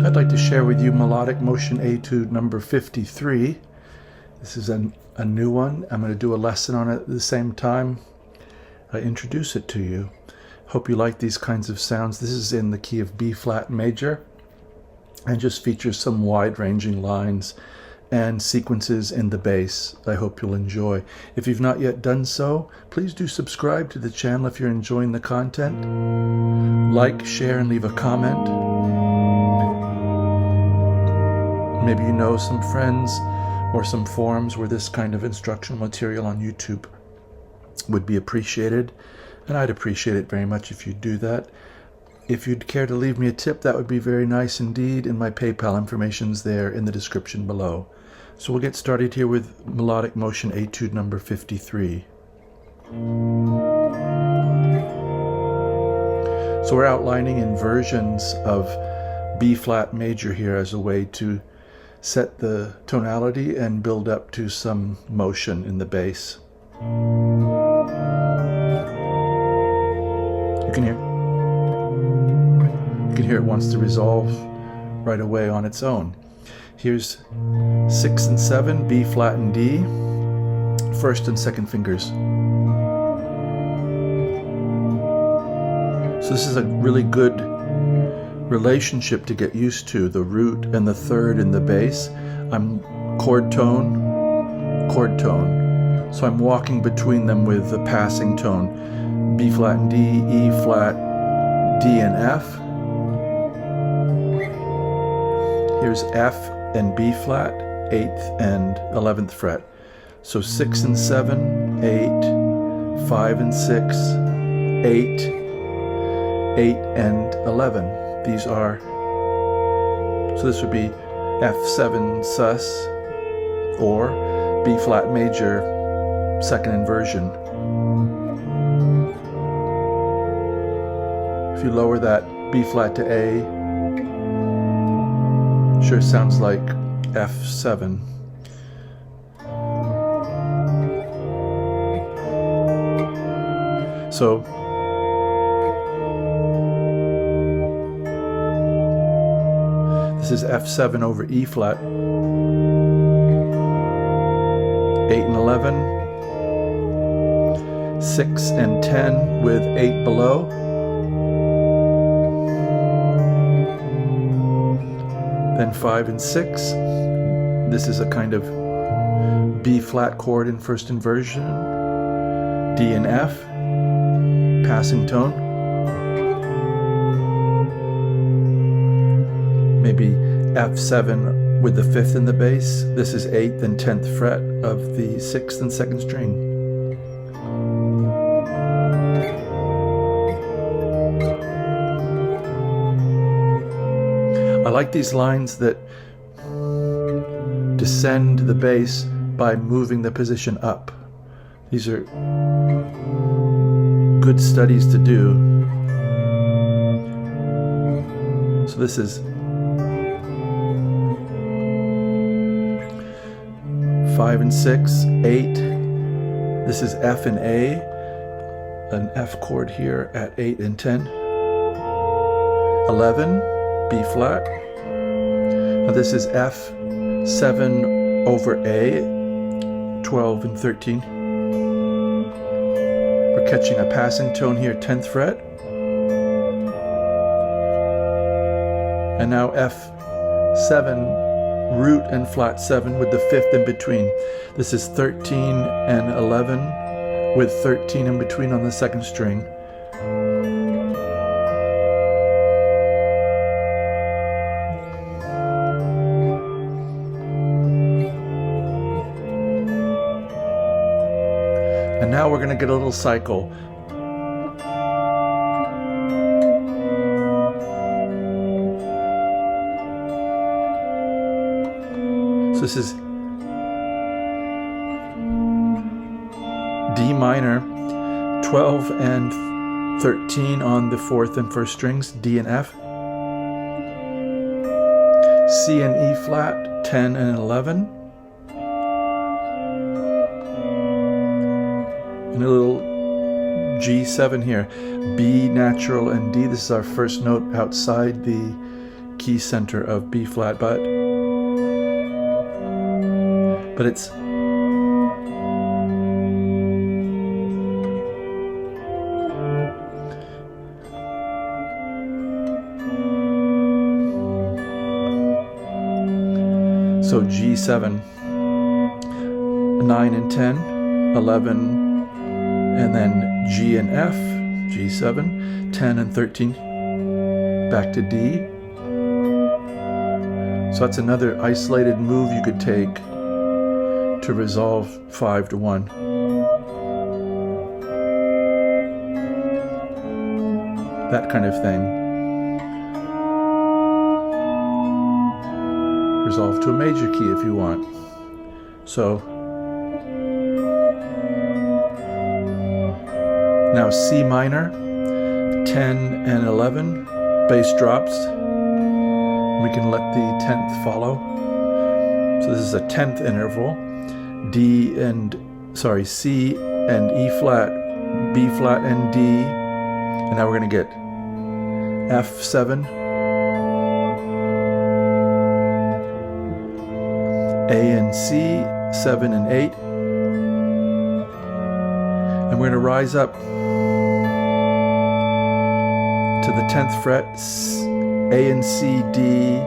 I'd like to share with you Melodic Motion Etude number 53. This is a new one. I'm going to do a lesson on it at the same time I introduce it to you. Hope you like these kinds of sounds. This is in the key of B flat major and just features some wide-ranging lines and sequences in the bass I hope you'll enjoy. If you've not yet done so, please do subscribe to the channel if you're enjoying the content. Like, share, and leave a comment. Maybe you know some friends or some forums where this kind of instructional material on YouTube would be appreciated, and I'd appreciate it very much if you'd do that. If you'd care to leave me a tip, that would be very nice indeed, and my PayPal information's there in the description below. So we'll get started here with Melodic Motion Etude number 53. So we're outlining inversions of B flat major here as a way to set the tonality and build up to some motion in the bass. You can hear it wants to resolve right away on its own. Here's 6 and 7, B flat and D, first and second fingers. So this is a really good relationship to get used to, the root and the third in the bass. I'm chord tone, so I'm walking between them with the passing tone. B flat and D, E flat, D and F. Here's F and B flat, 8th and 11th fret. So 6 and 7, 8, 5 and 6, 8, 8 and 11. These are, so this would be F7 sus or B flat major, second inversion. If you lower that B flat to A, sure sounds like F7. So this is F7 over E flat, 8 and 11, 6 and 10 with 8 below, then 5 and 6. This is a kind of B flat chord in first inversion, D and F, passing tone. Maybe F7 with the 5th in the bass. This is 8th and 10th fret of the 6th and 2nd string. I like these lines that descend the bass by moving the position up. These are good studies to do. So this is 5 and 6, 8. This is F and A, an F chord here at 8 and 10. 11, B flat. Now this is F7 over A, 12 and 13. We're catching a passing tone here, 10th fret. And now F7, root and flat 7 with the 5th in between. This is 13 and 11 with 13 in between on the 2nd string. And now we're going to get a little cycle. So this is D minor, 12 and 13 on the 4th and 1st strings, D and F. C and E flat, 10 and 11. And a little G7 here, B natural and D. This is our first note outside the key center of B flat, but it's so G7, 9 and 10, 11, and then G and F, G7, 10 and 13, back to D. So that's another isolated move you could take to resolve 5 to 1. That kind of thing. Resolve to a major key if you want. So now C minor, 10 and 11, bass drops. We can let the 10th follow. So this is a 10th interval. C and E flat, B flat and D. And now we're going to get F7, A and C, 7 and 8. And we're going to rise up to the 10th fret, A and C, D,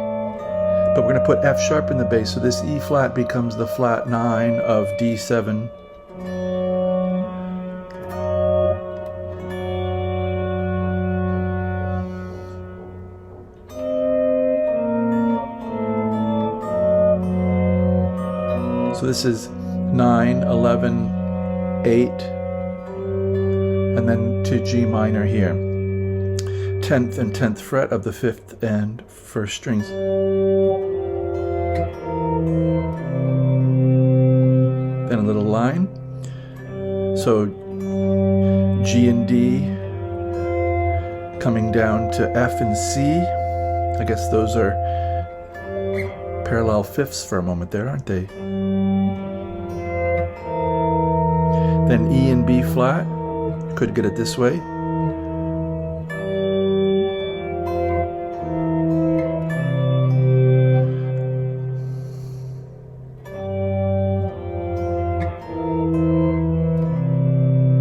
but we're going to put F sharp in the bass, so this E flat becomes the flat 9 of D7. So this is 9, 11, 8, and then to G minor here. 10th and 10th fret of the 5th and 1st strings. Then a little line. So G and D coming down to F and C. I guess those are parallel fifths for a moment there, aren't they? Then E and B flat. Could get it this way.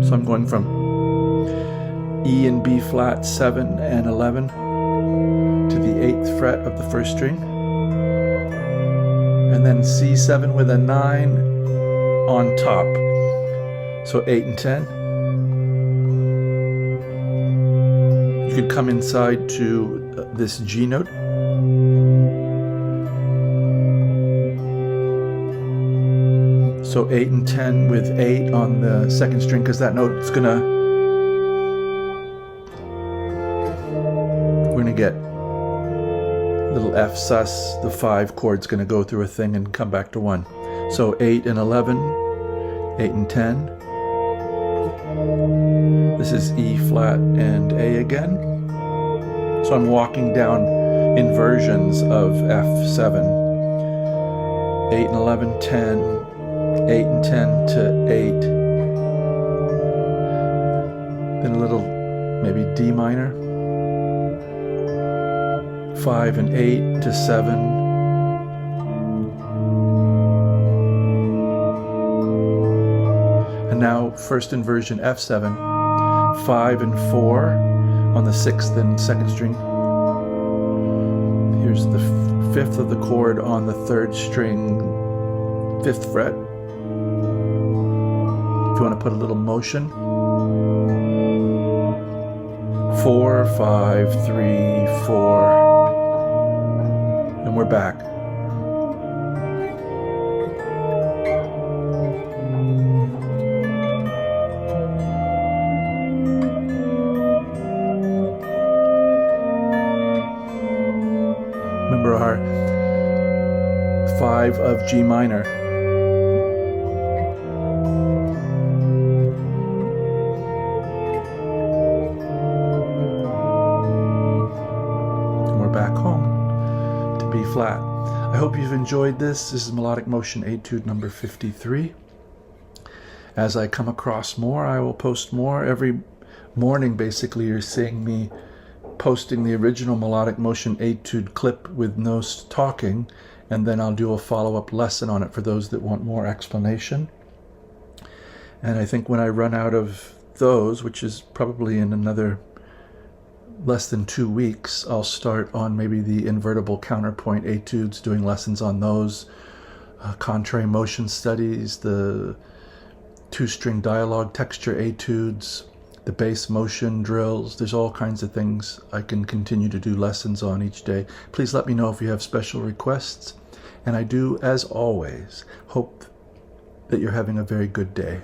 So I'm going from E and B flat 7 and 11 to the 8th fret of the 1st string, and then C7 with a 9 on top, so 8 and 10. You could come inside to this G note. So 8 and 10 with 8 on the 2nd string, because that note's we're gonna get little F sus, the 5 chord's gonna go through a thing and come back to 1. So 8 and 11, 8 and 10. This is E flat and A again. So I'm walking down inversions of F7. 8 and 11, 10, 8 and 10 to 8. Then a little, maybe D minor. 5 and 8 to 7. And now first inversion F7. 5 and 4 on the 6th and 2nd string. Here's the 5th of the chord on the 3rd string, 5th fret. If you want to put a little motion. 4, 5, 3, 4. And we're back. Remember our 5 of G minor. And we're back home to B flat. I hope you've enjoyed this. This is Melodic Motion Etude number 53. As I come across more, I will post more. Every morning, basically, you're seeing me posting the original Melodic Motion Etude clip with no talking, and then I'll do a follow-up lesson on it for those that want more explanation. And I think when I run out of those, which is probably in another less than 2 weeks, I'll start on maybe the invertible counterpoint etudes, doing lessons on those, contrary motion studies, the two-string dialogue texture etudes, the bass motion drills. There's all kinds of things I can continue to do lessons on each day. Please let me know if you have special requests. And I do, as always, hope that you're having a very good day.